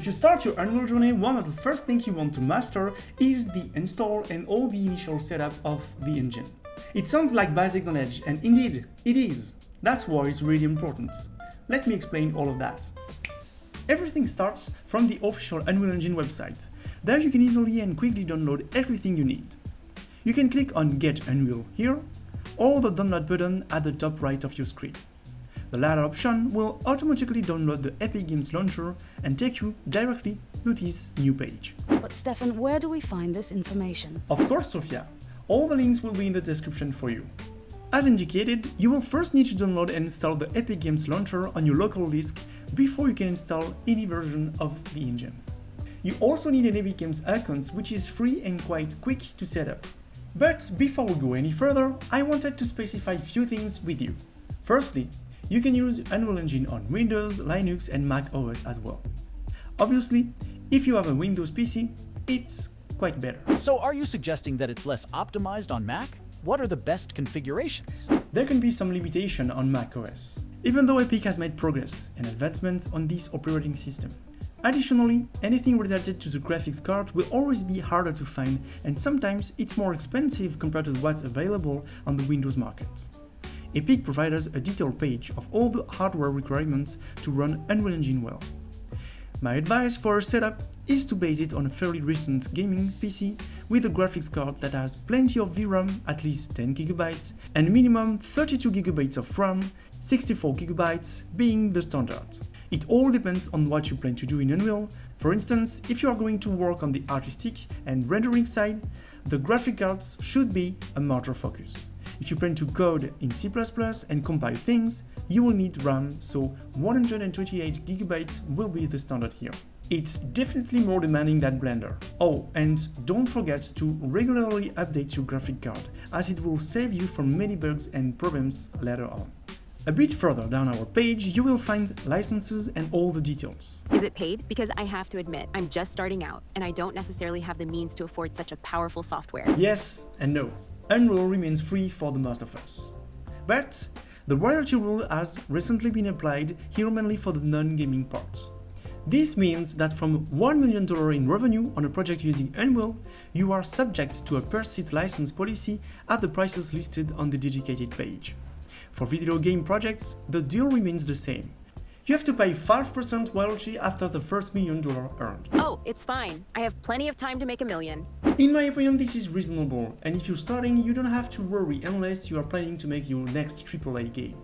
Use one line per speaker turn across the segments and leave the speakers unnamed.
If you start your Unreal journey, one of the first things you want to master is the install and all the initial setup of the engine. It sounds like basic knowledge, and indeed, it is. That's why it's really important. Let me explain all of that. Everything starts from the official Unreal Engine website. There you can easily and quickly download everything you need. You can click on Get Unreal here, or the download button at the top right of your screen. The latter option will automatically download the Epic Games Launcher and take you directly to this new page.
But Stefan, where do we find this information?
Of course, Sofia. All the links will be in the description for you. As indicated, you will first need to download and install the Epic Games Launcher on your local disk before you can install any version of the engine. You also need an Epic Games account, which is free and quite quick to set up. But before we go any further, I wanted to specify a few things with you. Firstly, you can use Unreal Engine on Windows, Linux and Mac OS as well. Obviously, if you have a Windows PC, it's quite better.
So are you suggesting that it's less optimized on Mac? What are the best configurations?
There can be some limitation on Mac OS, even though Epic has made progress and advancements on this operating system. Additionally, anything related to the graphics card will always be harder to find, and sometimes it's more expensive compared to what's available on the Windows market. Epic provides a detailed page of all the hardware requirements to run Unreal Engine well. My advice for a setup is to base it on a fairly recent gaming PC with a graphics card that has plenty of VRAM, at least 10GB, and minimum 32GB of RAM, 64GB being the standard. It all depends on what you plan to do in Unreal. For instance, if you are going to work on the artistic and rendering side, the graphic cards should be a major focus. If you plan to code in C++ and compile things, you will need RAM, so 128GB will be the standard here. It's definitely more demanding than Blender. Oh, and don't forget to regularly update your graphic card, as it will save you from many bugs and problems later on. A bit further down our page, you will find licenses and all the details.
Is it paid? Because I have to admit, I'm just starting out, and I don't necessarily have the means to afford such a powerful software.
Yes and no. Unreal remains free for the most of us. But the royalty rule has recently been applied here mainly for the non-gaming parts. This means that from $1 million in revenue on a project using Unreal, you are subject to a per-seat license policy at the prices listed on the dedicated page. For video game projects, the deal remains the same. You have to pay 5% royalty after the first $1 million earned.
Oh, it's fine. I have plenty of time to make $1 million.
In my opinion, this is reasonable, and if you're starting, you don't have to worry unless you are planning to make your next AAA game.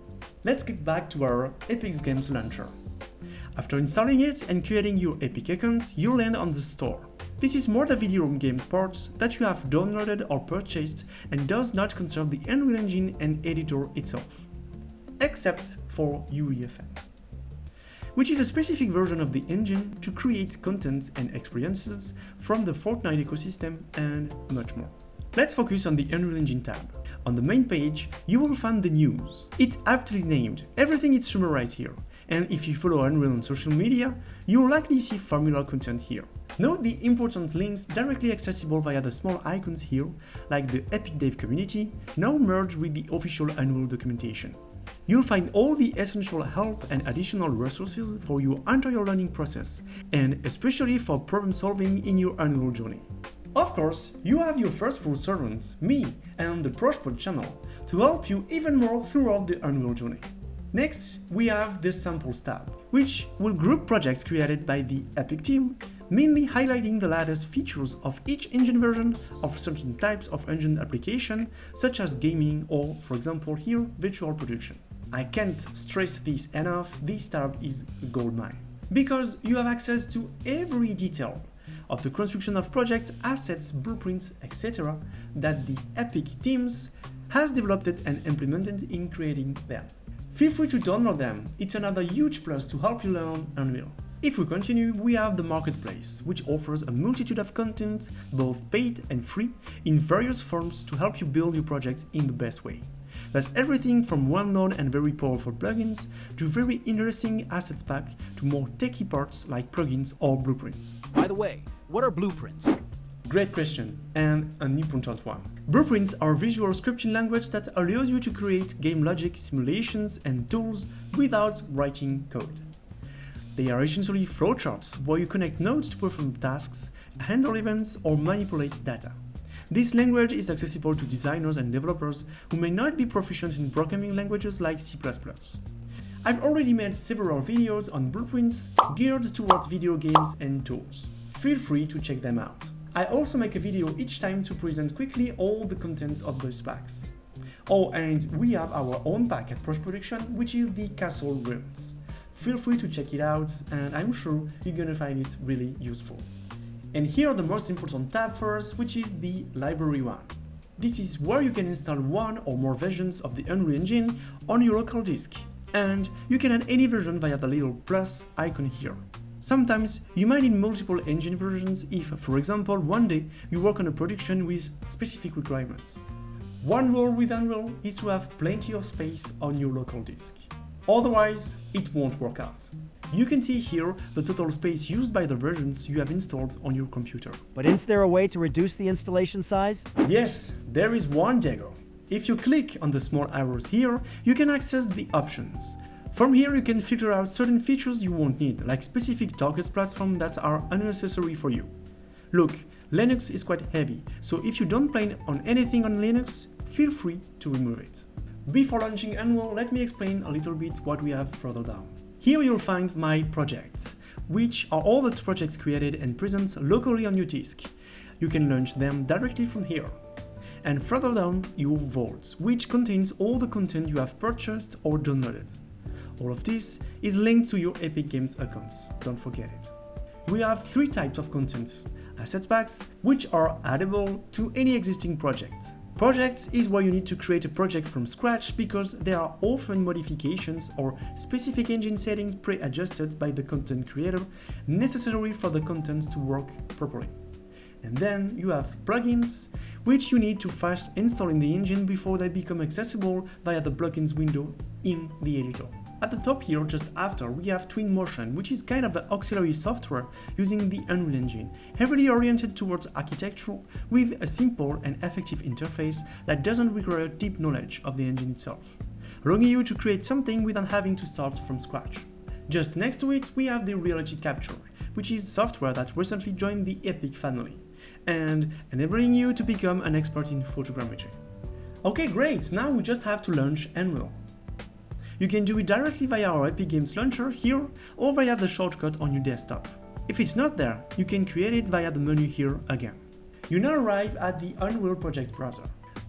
Let's get back to our Epic Games Launcher. After installing it and creating your Epic account, you land on the store. This is more the video games parts that you have downloaded or purchased and does not concern the Unreal Engine and editor itself, except for UEFN, which is a specific version of the engine to create content and experiences from the Fortnite ecosystem and much more. Let's focus on the Unreal Engine tab. On the main page, you will find the news. It's aptly named, everything is summarized here, and if you follow Unreal on social media, you'll likely see Formula content here. Note the important links directly accessible via the small icons here, like the Epic Dev community, now merged with the official Unreal documentation. You'll find all the essential help and additional resources for your entire learning process, and especially for problem solving in your Unreal journey. Of course, you have your first full servant, me, and the ProSpot channel, to help you even more throughout the Unreal journey. Next, we have the Samples tab, which will group projects created by the Epic team, mainly highlighting the latest features of each engine version of certain types of engine application, such as gaming or, for example here, virtual production. I can't stress this enough, this tab is a goldmine, because you have access to every detail of the construction of project assets, blueprints, etc. that the Epic teams has developed and implemented in creating them. Feel free to download them, it's another huge plus to help you learn Unreal. If we continue, we have the Marketplace, which offers a multitude of content, both paid and free, in various forms to help you build your projects in the best way. There's everything from well-known and very powerful plugins to very interesting assets pack to more techy parts like plugins or blueprints.
By the way, what are blueprints?
Great question, and an important one. Blueprints are visual scripting language that allows you to create game logic, simulations, and tools without writing code. They are essentially flowcharts where you connect nodes to perform tasks, handle events, or manipulate data. This language is accessible to designers and developers who may not be proficient in programming languages like C++. I've already made several videos on blueprints geared towards video games and tools. Feel free to check them out. I also make a video each time to present quickly all the contents of those packs. Oh, and we have our own pack at Proche Production, which is the Castle Runes. Feel free to check it out, and I'm sure you're gonna find it really useful. And here the most important tab for us, which is the library one. This is where you can install one or more versions of the Unreal Engine on your local disk, and you can add any version via the little plus icon here. Sometimes you might need multiple engine versions if, for example, one day you work on a production with specific requirements. One rule with Unreal is to have plenty of space on your local disk. Otherwise, it won't work out. You can see here the total space used by the versions you have installed on your computer.
But is there a way to reduce the installation size?
Yes, there is one, Diego. If you click on the small arrows here, you can access the options. From here you can filter out certain features you won't need, like specific target platforms that are unnecessary for you. Look, Linux is quite heavy, so if you don't plan on anything on Linux, feel free to remove it. Before launching Unreal, let me explain a little bit what we have further down. Here you'll find My Projects, which are all the projects created and present locally on your disk. You can launch them directly from here. And further down, your Vault, which contains all the content you have purchased or downloaded. All of this is linked to your Epic Games accounts, don't forget it. We have three types of content: asset packs, which are addable to any existing project. Projects is where you need to create a project from scratch because there are often modifications or specific engine settings pre-adjusted by the content creator necessary for the content to work properly. And then you have plugins, which you need to first install in the engine before they become accessible via the plugins window in the editor. At the top here, just after, we have Twinmotion, which is kind of the auxiliary software using the Unreal Engine, heavily oriented towards architecture with a simple and effective interface that doesn't require deep knowledge of the engine itself, allowing you to create something without having to start from scratch. Just next to it, we have the Reality Capture, which is software that recently joined the Epic family, and enabling you to become an expert in photogrammetry. Okay, great, now we just have to launch Unreal. You can do it directly via our Epic Games Launcher here or via the shortcut on your desktop. If it's not there, you can create it via the menu here again. You now arrive at the Unreal Project Browser.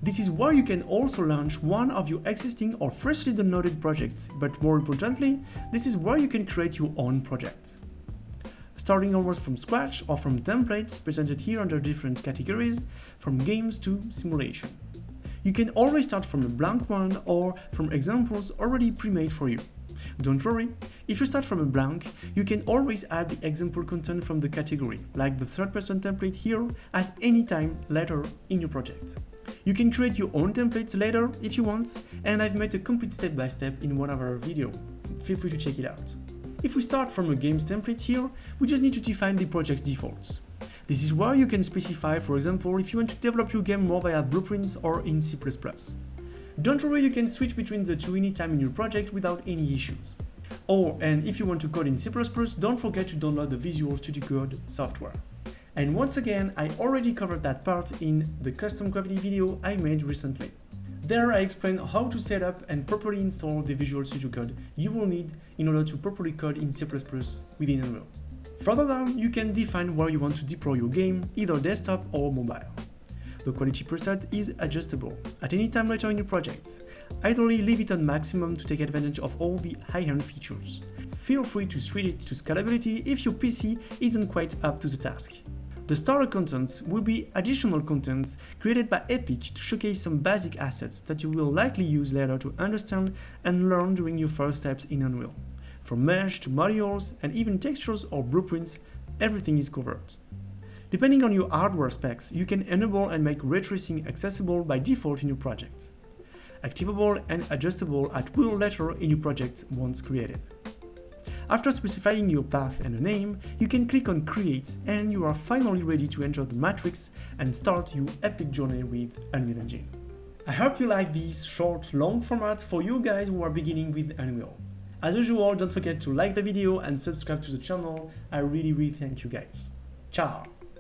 This is where you can also launch one of your existing or freshly downloaded projects, but more importantly, this is where you can create your own project. Starting almost from scratch or from templates presented here under different categories, from games to simulation. You can always start from a blank one or from examples already pre-made for you. Don't worry, if you start from a blank, you can always add the example content from the category, like the third-person template here, at any time later in your project. You can create your own templates later if you want, and I've made a complete step-by-step in one of our videos. Feel free to check it out. If we start from a games template here, we just need to define the project's defaults. This is where you can specify, for example, if you want to develop your game more via blueprints or in C++. Don't worry, you can switch between the two anytime in your project without any issues. Oh, and if you want to code in C++, don't forget to download the Visual Studio Code software. And once again, I already covered that part in the custom gravity video I made recently. There I explain how to set up and properly install the Visual Studio Code you will need in order to properly code in C++ within Unreal. Further down, you can define where you want to deploy your game, either desktop or mobile. The quality preset is adjustable at any time later in your project. Ideally, leave it on maximum to take advantage of all the high-end features. Feel free to switch it to scalability if your PC isn't quite up to the task. The starter contents will be additional contents created by Epic to showcase some basic assets that you will likely use later to understand and learn during your first steps in Unreal. From mesh to modules and even textures or blueprints, everything is covered. Depending on your hardware specs, you can enable and make ray tracing accessible by default in your project. Activable and adjustable at will later in your project once created. After specifying your path and a name, you can click on Create and you are finally ready to enter the matrix and start your epic journey with Unreal Engine. I hope you like this short, long format for you guys who are beginning with Unreal. As usual, don't forget to like the video and subscribe to the channel. I really thank you guys. Ciao!